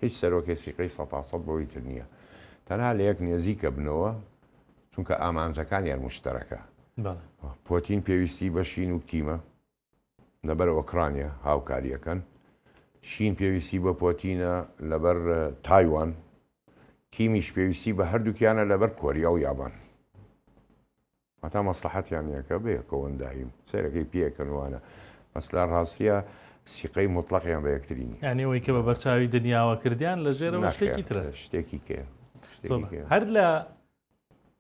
هیچ سەرۆکێ سیقەی سەتاسەت بۆی تر نییە تەنها لە یەک نێزیکە بنەوە چونکە ئامانجەکانیان مشتەرەکە. پۆتین پێویستی بە شین و کیمە لەبەر ئۆکرانیا هاوکاریەکەن شین پێویستی بە پۆتینە لەبەر تایوان کیمیش پێویستی بە هەردووکیانە لەبەر کۆریا و یابان هەتا مەسلحەتیان یەکە بەیەکەوەنداهیم سەرەکەی پێکەنوانە مەسلا ڕاستیە سیقەی مطلقیان بە یەکترینی یانەوەی کە بە بەرچاوی دنیاوە کردیان لە ژێرەوە شتێکی ترە شتێکی کێ هەر لە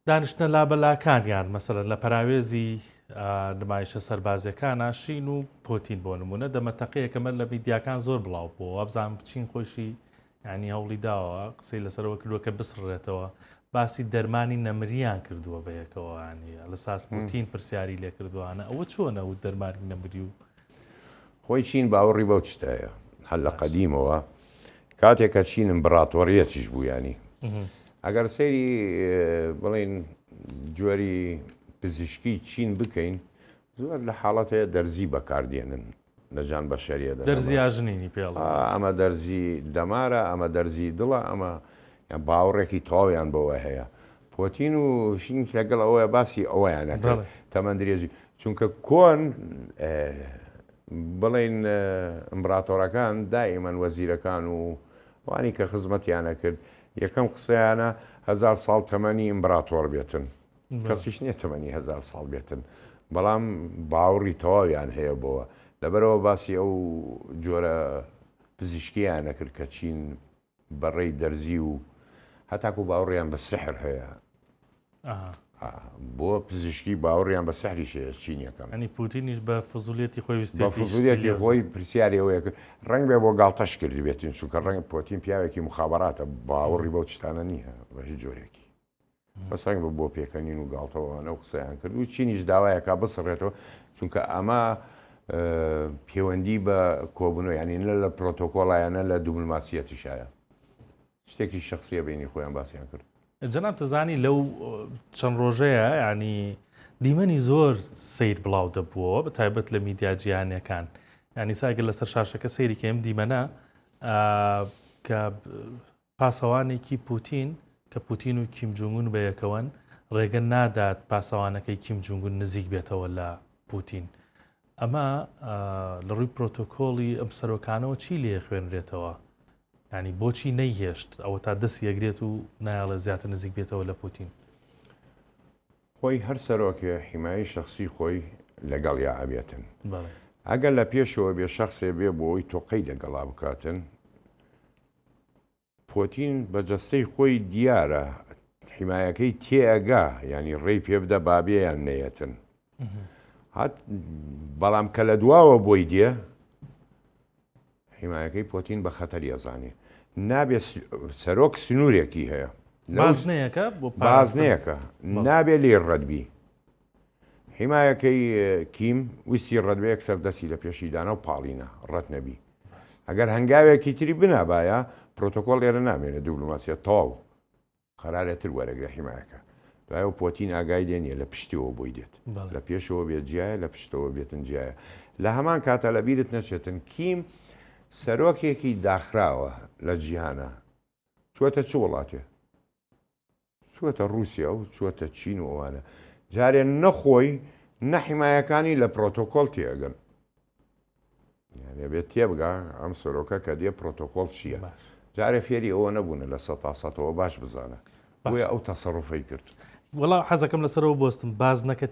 دانیشتنە لابەلاکانیان مەسەلەن لە پەراوێزی نمایشە سەربازەکانە شین و پۆتین بۆ نمونە دەمەتەقەیەکەمە لە میدیاکان زۆر بڵاو بوو وابزانام بچین خۆشی ینی هەوڵی داوە قسەی لەسەرەوە کردووە کە بسڕێتەوە باسی دەرمانی نەمریان کردووە بەیەکەوە ینی لە ساس پوتین پرسیاری لێ کردووانە ئەوە چۆنە و دەرمانی نەمری و خۆی چین باوەڕی بەو شتایە هەل لە قەدیمەوە کاتێکە چین ئیمپراتۆریەتیش بوو ینی ئەگەر سەیری بڵێن جۆری پزیشکی چین بکەین زۆر لە حاڵەتەیە دەرزی بەکاردێنن لە جان بە شەریەدا دەرزی ئاژنینی پێڵ ئەمە دەرزی دەمارە ئەمە دەرزی دڵە ئەمە باوەڕێکی تەواویان بەوە هەیە پۆتین و شین لەگەڵ ئەوەیە باسی ئەوەیانەکە تەمەند درێژی چونکە کۆن بڵێن ئیمپراتۆرەکان دائیمەن وەزیرەکان و وانی کە خزمەتیانە کرد یەکەم قسەیانە 1000 ساڵ تەمەنی ئیمپراتۆر بێتن کەسیش نییە تەمەنی 1000 ساڵ بێتن بەڵام باوەڕی تەواویان هەیە بۆەوە لەبەرەوە باسی ئەو جۆرە پزیشکیانە کرد کە چین بەڕێی دەرزی و هەتاکو باوەڕیان بە سحر هەیە بۆ پزیشکی باوەڕیان بە سەحری شەیە چینیەکەم ئەنی پوتینیش بە فزولیەتی خۆی بە فزولیەتی خۆی پرسیارەوەیە کرد ڕنگ بێ بۆ گاڵتەش کردی بێتین چونکە ڕەنگ پۆتین پیاوێکی مخابراتە باوەڕی بەو چتانە نییە بە هیچ جۆرێکی بەس ڕنگ بۆ پێکەنین و گاڵتەوەوانە و قسەیان کرد و چینیش داوایەکە بسڕێتەوە چونکە ئەمە پەیوەندی بە کۆبوونەوە ینی نە لە پرۆتۆکۆڵایەنە لە دوبلماسیەتیشایە شتێکی شخصیە بینی خۆیان باسییان کرد. جەناب تزانی لەو چەند ڕۆژەیە ینی دیمەنی زۆر سیر بڵاو دەبووە بە تایبەت لە میدیا جیهانیەکان ینی ساگە لەسەر شاشەکە سەیری کەم دیمەنە کە پاسەوانێکی پوتین کە پوتین و کیم جونگون بەیەکەوەن ڕێگە نادات پاسەوانەکەی کیم جونگون نزیک بێتەوە لە پوتین. ئەمە لە ڕووی پرۆتۆکۆڵی ئەم سەرۆکانەوە چی لێ خوێنرێتەوە؟ ینی بۆچی نەیهێشت ئەوە تا دەست یەگرێت و نایڵە زیاتر نزیک بێتەوە لە پوتین؟ خۆی هەر سەرۆکێ حیمایی شخصی خۆی لەگەڵ یا ئەبێتن ئەگەر لە پێشەوە بێ شخصێ بێ بۆی تۆقەی لەگەڵا بکاتن پۆتین بە جەستەی خۆی دیارە حیمایەکەی تێئەگا ینی ڕێی پێ بدە بابێیان نەیەتن هات بەڵام کە لە دواوە بۆی دێ حیمایەکەی پۆتین بە خەتەری ئەزانێ نابێت سەرۆک سنوورێکی هەیە بازنەیەکە نابێت لێ ڕەتبی حیمایەکەی کیم ویستی ڕەتبێ یەکسەر دەستی لە پێشیدانە و پاڵینە ڕەت نەبی ئەگەر هەنگاوێکی تری بنابایە پرۆتۆکۆڵ لێرە نامێنێت دوبلۆماسیە تەواو قەرارێتتر وەرەگرە حیمایەکە دوایە پۆتین ئاگای لێنیە لە پشتیەوە بۆی دێت لە پێشەوە بێت جیایە لە پشتەوە بێتن جیایە لە هەمان کاتە لە بیرت نەچێتن کیم سەرۆکێکی داخراوە لە جیهانە چوەتە چ وڵاتێ چوەتە رووسیا و چوەتە چین و ئەوانە جارێ نەخۆی نەحیمایەکانی لە پرۆتۆکۆڵ تێگەن بێت تێبگا ئەم سەرۆکە کە دێ پرۆتۆکۆڵ چییە جارێ فێری ئەوە نەبوونە لە ١٠٠ باش بزانە بۆیە ئەو تەسەڕوفەی کرد. وەڵا حەزەکەم لەسەرەوە بۆستم بازنەکە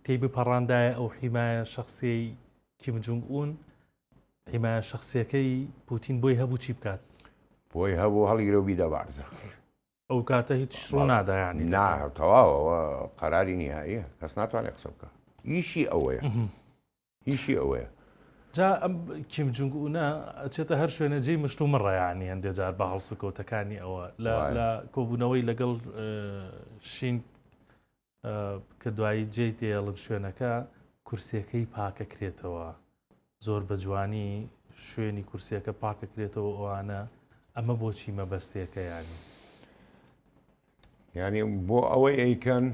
تێی بپەڕاندایە ئەو حیمایە شخصی کیم جونگ ئون حیمایە شخصیەکەی پوتین بۆی هەبوو چی بکات؟ بۆی هەبوو هەڵگیرە و بیدە بارزە ئەو کاتە هیچ ڕوو نادایانی تەواوەوە قەراری نیهاییە کەس ناتوانێت قسە بکە ئیشی ئەوەیە ئیشی ئەوەیە جا ئەم کیم جونگ ئونە ئەچێتە هەر شوێنە جێی مشت و مڕەیانی هەندێک جار بە هەڵس و کەوتەکانی ئەوە لە کۆبوونەوەی لەگەڵ شین کە دوایی جێی دێڵن شوێنەکە کورسیەکەی پاکەکرێتەوە زۆر بە جوانی شوێنی کورسیەکە پاکەکرێتەوە ئەوانە ئەمە بۆچی مەبەستەیەکە ینی بۆ ئەوەی ئەیکەن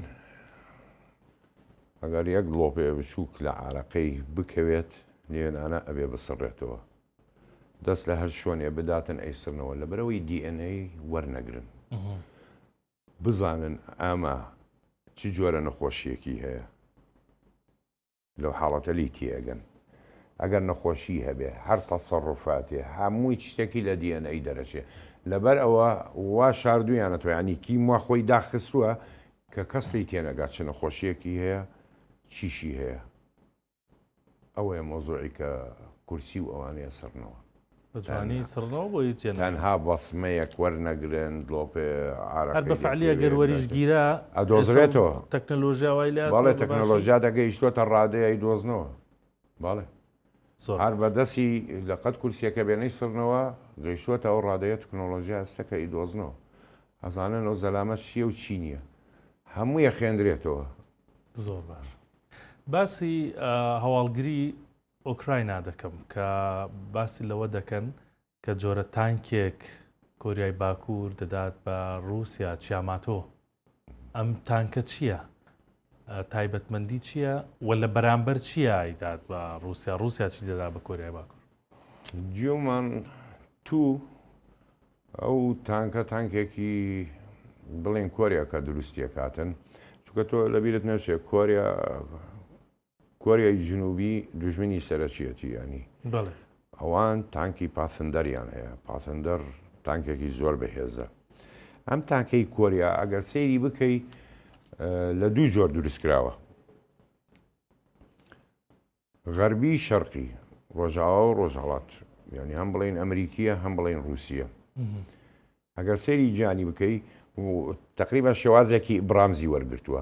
ئەگەر یەک گڵۆپێ بچووک لە عارەقەی بکەوێت لێنانە ئەبێ بسڕێتەوە دەست لە هەر شوێنێ بداتن ئەیسرنەوە لە بەرەوەی DNA وەرنەگرن بزانن ئەمە چ جۆرە نەخۆشیەکی هەیە لەو حاڵەتە لی تێگەن ئەگەر نەخۆشی هەبێ هەر تەسەڕوفاتێ هەمووی شتێکی لە DNA دەرەچێ لەبەر ئەوە وا شاردویانەتەوە ینی کیم وا خۆی داخستووە کە کەسلی تێنەگات چ نەخۆشیەکی هەیە چیشی هەیە ئەوەیە مۆزوعی کە کورسی و ئەوانەیە سڕنەوە بەجوانی سڕنەوە بۆی تەنها بەسمەیەک وەرنەگرن دڵۆپێ هەر بە فعلیە گەر وەریشگیرە ئەدۆزرێتەوە تەکنەلۆژیا وای لێ بەڵێ تەکنەلۆژیا دەگەیشتوەتە ڕادەیە دۆزنەوە باڵێ هەر بەدەستی لەقەت کورسیەکە بێنەی سڕنەوە گەیشتوەتە ئەو ڕادەیە تەکنۆلۆژیا ئەستەکە ئیدۆزنەوە ئەزانن ئەو زەلامەت چییە و چی نییە هەموویە خوێندرێتەوە. زۆر باش باسی هەواڵگری ئۆکراینە دەکەم کە باسی لەوە دەکەن کە جۆرە تانکێک کۆریای باکوور دەدات بە رووسیا چیاماتۆ ئەم تانکە چییە؟ تایبەتمەندی چییە؟ وە لە بەرامبەر چییە ئایدات بە رووسیا چی دەدا بە کۆریای باکوور؟ جیۆمان تو ئەو تانکە تانکێکی بڵێن کۆریاکە دروستیە کاتن چونکە تۆ لەبیرت نەچێ کۆریای جنوبی دوژمنی سەرەکیەتی ینی ئەوان تانکی پاسەندەریان هەیە پاسەندەر تانکێکی زۆر بەهێزە ئەم تانکەی کۆریا ئەگەر سەیری بکەی لە دوو جۆر دروستکراوە غەربی شەرقی ڕۆژاوا و ڕۆژهەڵات یعنی هەم بڵێن ئەمریکیە هەم بڵێن رووسیە. ئەگەر سەیری جانی بکەی و تقریبا شێوازێکی برامزی وەرگرتووە،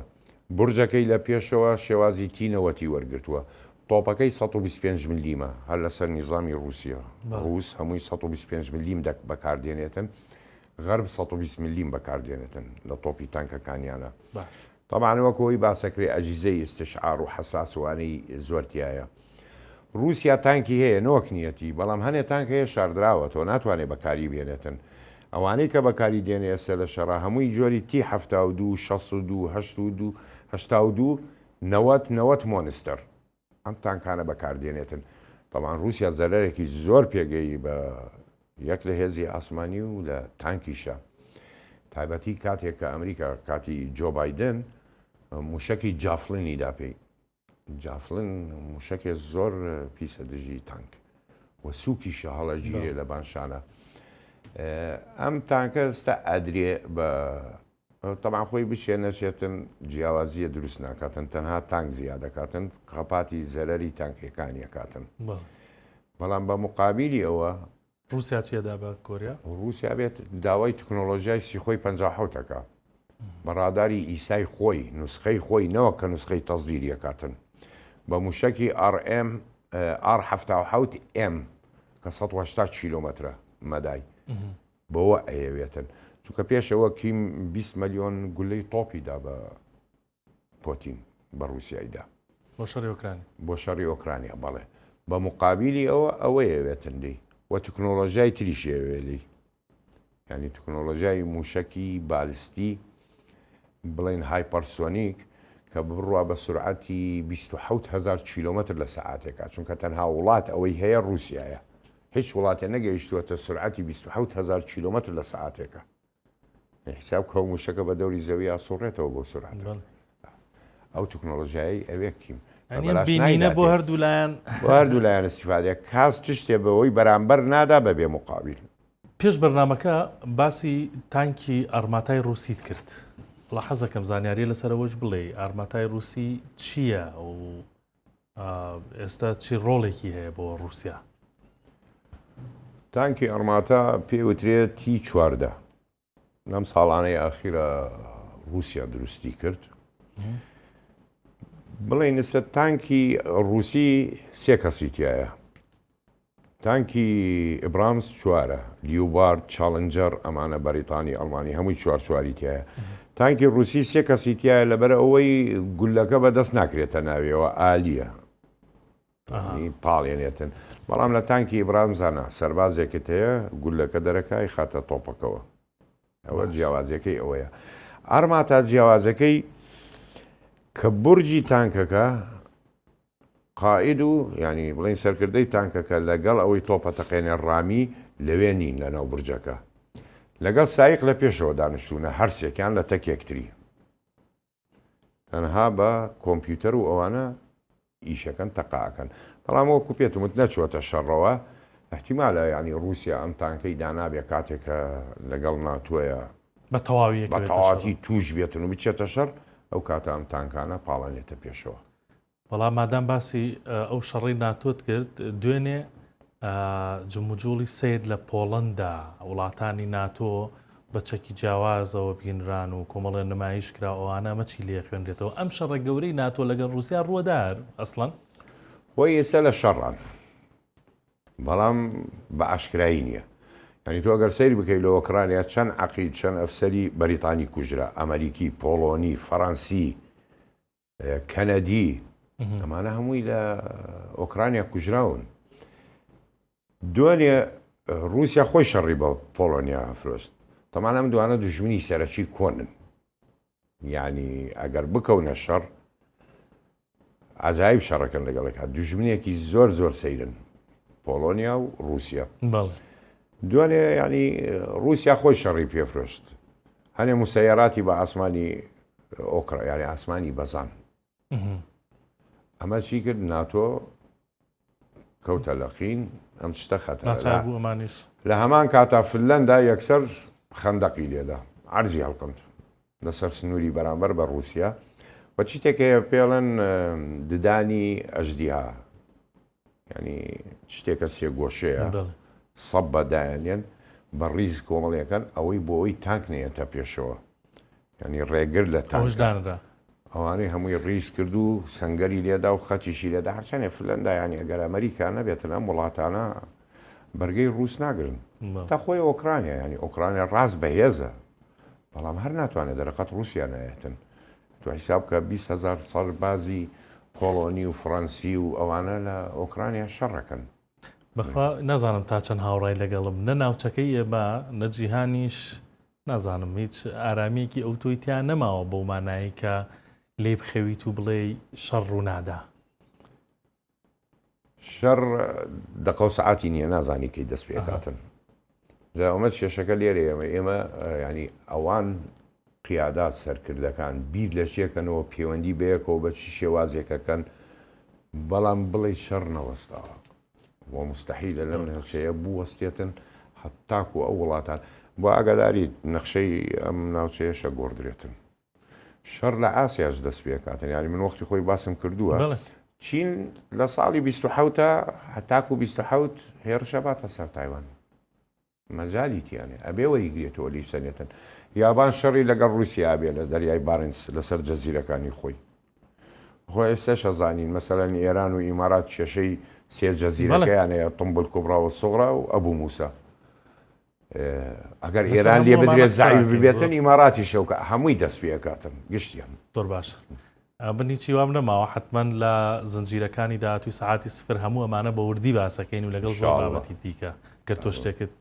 برجەکەی لە پێشەوە شێوازی تینەوەتی وەرگرتووە، تۆپەکەی 125 ملیمە هەر لەسەر نیزامی رووسیا. رووس هەمووی 125 ملیم بەکاردێنێتن، غەرب 120 ملیم بەکاردێنێتن لە تۆپی تانکەکانیانە. طبعاً وەکەوەی باسەکرێ ئەجیزەی استشعار و حەساسوانەی زۆرتیایە. رووسیا تانکی هەیە نۆک نیەتی، بەڵام هەنێ تانک هەیە شاردراوە تۆ ناتوانێت بەکاری بێنێتن. ئەوانەی کە بەکاری دێنێ ئێستا لە شەڕا هەمووی جۆری تی 72 62 82 82 90 مۆنستەر ئەم تانکانە بەکاردێنێتن. طبعاً رووسیا زەرەرێکی زۆر پێگەی بە یەک لە هێزی ئاسمانی و لە تانکیشە. تایبەتی کاتێک کە ئەمریکا کاتی جۆ بایدن موشکی جافلنی دا پێی. جافلن موشکێ زۆر پیسە دژی تانک و سووکیشە هەڵەژیرێ لە بانشانە. ئەم تانکە ئێستا ئەدرێ بە طبعاً خۆی بچێنەچێتن جیاوازیە دروست ناکاتن، تەنها تانک زیادەکاتن، خەپاتی زەرەری تانکەکانی ئەکاتن. بەڵام بە مقابلی ئەوە رووسیا چێدا بە کۆریا؟ رووسیا بێت داوای تکنۆلۆژیای سیخۆی 57ەکە بە ڕاداری ئیسای خۆی نوسخەی خۆی نەوە کە نوسخەی تەزدیریەکاتن بە موشکی RM R77M کە 180 کیلۆمەترە مەدای بەوە ئەیەوێتن. چونکە پێشەوە کیم 20 ملیۆن گولەی تۆپیدا بە پۆتین بە رووسیایدا بۆ شەڕی ئۆکرانی بۆ شەڕی ئۆکرانیا. بەڵێ بە مقابلی ئەوەیەوێتن دی و تکنۆلۆژیای تریشێوێلی، ینی تکنۆلۆژیای موشکی بالستی بڵێن هایپەرسۆنیک کە بڕوا بە سرعەتی 27,000 کیلۆمەتر لە سەعاتێکە، چونکە تەنها وڵات ئەوەی هەیە رووسایە، هیچ وڵاتێ نەگەیشتووەتە سرعەتی 27,000 کیلۆمەتر لە سەعاتێکە. حساب کە موشەکە بە دەوری زەوی ئاسوڕێتەوە بۆ سرعەت. ئەو تکنۆلۆژیایی ئەوێ کیم بینینە بۆ هەردوو لایەن استیفادە کاس تشتێ بەوەی بەرامبەر نادا بەبێ مقابل. پێش بەرنامەکە باسی تانکی ئارماتای رووسیت کرد. بڵا حەزەکەم زانیاری لەسەرەوەش بڵێ ئارماتای رووسی چییە و ئێستا چی ڕۆڵێکی هەیە بۆ رووسیا؟ تانکی ئەرماتا پێوترێت T-14 لەم ساڵانەی ئاخیرە رووسیا دروستی کرد. بڵێ نسبەت تانکی رووسی سێ کەسی تایە. تانکی ئبرامس 4، لیوبارد، چاڵنجەر، ئەمانە بەریتانی ئەڵمانی هەمووی 4 سواری تایە. تانکی رووسی سێ کەسی تایە لەبەر ئەوەی گولەکە بەدەست ناکرێتە ناوێەوە ئالیە پاڵێنێتن. بەڵام لە تانکی ئبرامزانە سەربازێکت هەیە گولەکە دەرەکای خاتە تۆپەکەوە. ئەوە جیاوازەکەی ئەوەیە. ئارماتا جیاوازەکەی کە بورجی تانکەکە قائد و ینی بڵین سەرکردەی تانکەکە لەگەڵ ئەوەی تۆپە تەقێنێ ڕامی لەوێ نین لەناو برجەکە، لەگەڵ سایق لە پێشەوە دانیشتوونە هەرسێکیان لە تەکێکتری، تەنها بە کۆمپیوتەر و ئەوانە ئیشەکەن تەقاکەن. بەڵام وەکو پێتم وت نەچوەتە شەڕەوە، احتیمالە ینی رووسیا ئەم تانکەی دانابێ کاتێکە لەگەڵ ناتووەیە بە تەواوی توش بێتن و بچێتە شەڕ، ئەو کاتە ئەم تانکانە پاڵەنێتە پێشەوە. بەڵام مادام باسی ئەو شەڕی ناتۆت کرد، دوێنێ جموجوڵی سیر لە پۆڵەندا وڵاتانی ناتۆ بە چەکی جیاوازەوە بگینران و کۆمەڵێ نمایش کرا ئەوانە مەچی لێ خوێنرێتەوە. ئەم شەڕە گەورەی ناتۆ لەگەڵ رووسیا ڕوودار ئەسڵەن وەی ئێستا لە شەڕان، بەڵام بە ئاشکرایی نییە. ینی تۆ ئەگەر سەیر بکەیت لە ئۆکرانیا چەند عەقید چەند ئەفسەری بەریتانی کوژرا، ئەمریکی، پۆڵۆنی، فەڕەنسی، کەنەدی، ئەمانە هەمووی لە ئۆکرانیا کوژراون. دوێنێ رووسیا خۆی شەڕی بە پۆڵۆنیا فرۆست. تەمان ئەم دوانە دوژمنی سەرەکی کۆنن، یعنی ئەگەر بکەونە شەڕ عجایب شەڕەکەن لەگەڵێکا، دوژمنێکی زۆر زۆر سەیرن پۆڵۆنیا و رووسیا. دوێنێ ینی رووسیا خۆی شەڕی پێفرۆشت، هەنێ موسەیەراتی بە ئاسمانی ئۆکرا یانی ئاسمانی بەزان. ئەمە چی کرد؟ ناتۆ کەوتە لەقین ئەم شتە خەتەر لە هەمان کاتا فنلەندا یەکسەر خەندەقی لێدا عەرزی هەڵقند لەسەر سنووری بەرامبەر بە رووسیا. بە چی تێکەیە پێڵەن ددانی ئەژدیها ینی شتێکە سێگۆشەیە بەڵێ سەب بەدایانێن بە ڕیز کۆمەڵیەکان ئەوەی بۆ ئەوی تانک نێتە پێشەوە ینی ڕێگر لە تانک ئەوشداندا ئەوانەی هەمووی ڕیز کرد و سنگەری لێدا و خەتیشی لێدا هەرچەنێ فلەندا ینی ئەگەر ئەمریکا نەبێتن ئەم وڵاتانە بەرگەی ڕووس ناگرن تا خۆی ئۆکرانیا ینی ئۆکرانیا ڕاست بەهێزە بەڵام هەر ناتوانێت دەرەقەت رووسیا نایەتن تو حیساب کە 20,000 سەربازی پۆڵۆنی و فڕەنسی و ئەوانە لە ئۆکرانیا شەڕەکەن بەخوا نازانم تا چەند هاوڕای لەگەڵم نە ناوچەکەی ئێمە نەجیهانیش نازانم هیچ ئارامێکی ئەو تۆیتیان نەماوە بۆ مانایی کە لێ بخەویت و بڵێ شەڕ و نادا شەڕ دەقە و سەعاتی نییە نازانی کەی دەست پێکاتن ئەمە کێشەکە لێرە ئێمە ینی ئەوان قیادات سەرکردەکان بیر لە چێکەنەوە پەیوەندی بەیەکەوە بە چی شێوازێکەکەن بەڵام بڵێ شەڕ نەوەستاوە بۆ مستەحیلە لەم نەخشەیە بوو وەستێتن هەتاکو ئەو وڵاتان بۆ ئاگاداری نەخشەی ئەم ناوچەیەشە گۆڕدرێتن شەڕ لە ئاسیاش دەست پێکاتن ینی من وەختی خۆی باسم کردووە چین لە ساڵی 27 هەتاکو 27 هێرشە باتە سەر تایوان مەجای تیانێ ئەبێ وەریگرێتەوە لی سەنێتن یابان شەڕی لەگەڵ رووسیا بێ لە دەریای بارنس لەسەر جەزیرەکانی خۆی خۆی ئێستاش زانین مەسەلەن ئێران و ئیمارات کێشەی سێ جەزیرەکەیانەیە تۆمبل کوبرا و سوغرا و ئەبوو موسا ئەگەر ئێران لێ بدرێت زعیف ببێتن ئیماراتی شەوکە هەمووی دەست پێکاتن گشتیان زۆر باشە بنی چیوام نەماوە حتمما لە زنجیرەکانی داهاتوی سەعاتی سفر هەموو ئەمانە بە وردی باسەکەین و لەگەڵ زۆر بابەتی دیکە گەر تۆ شتێکت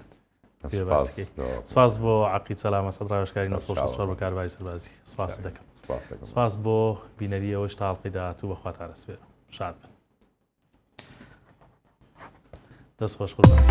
پێ باسەکەی سپاس بۆ عەقید سەلامە سەد ڕاوێژکاری 964 بە کارباری سەربازی سپاس دەکەم سپاس بۆ بینەریەوەش تا هەڵقەی داهاتوو بەخواتان ئەسپێرم شاد بن دەست خۆش قوربان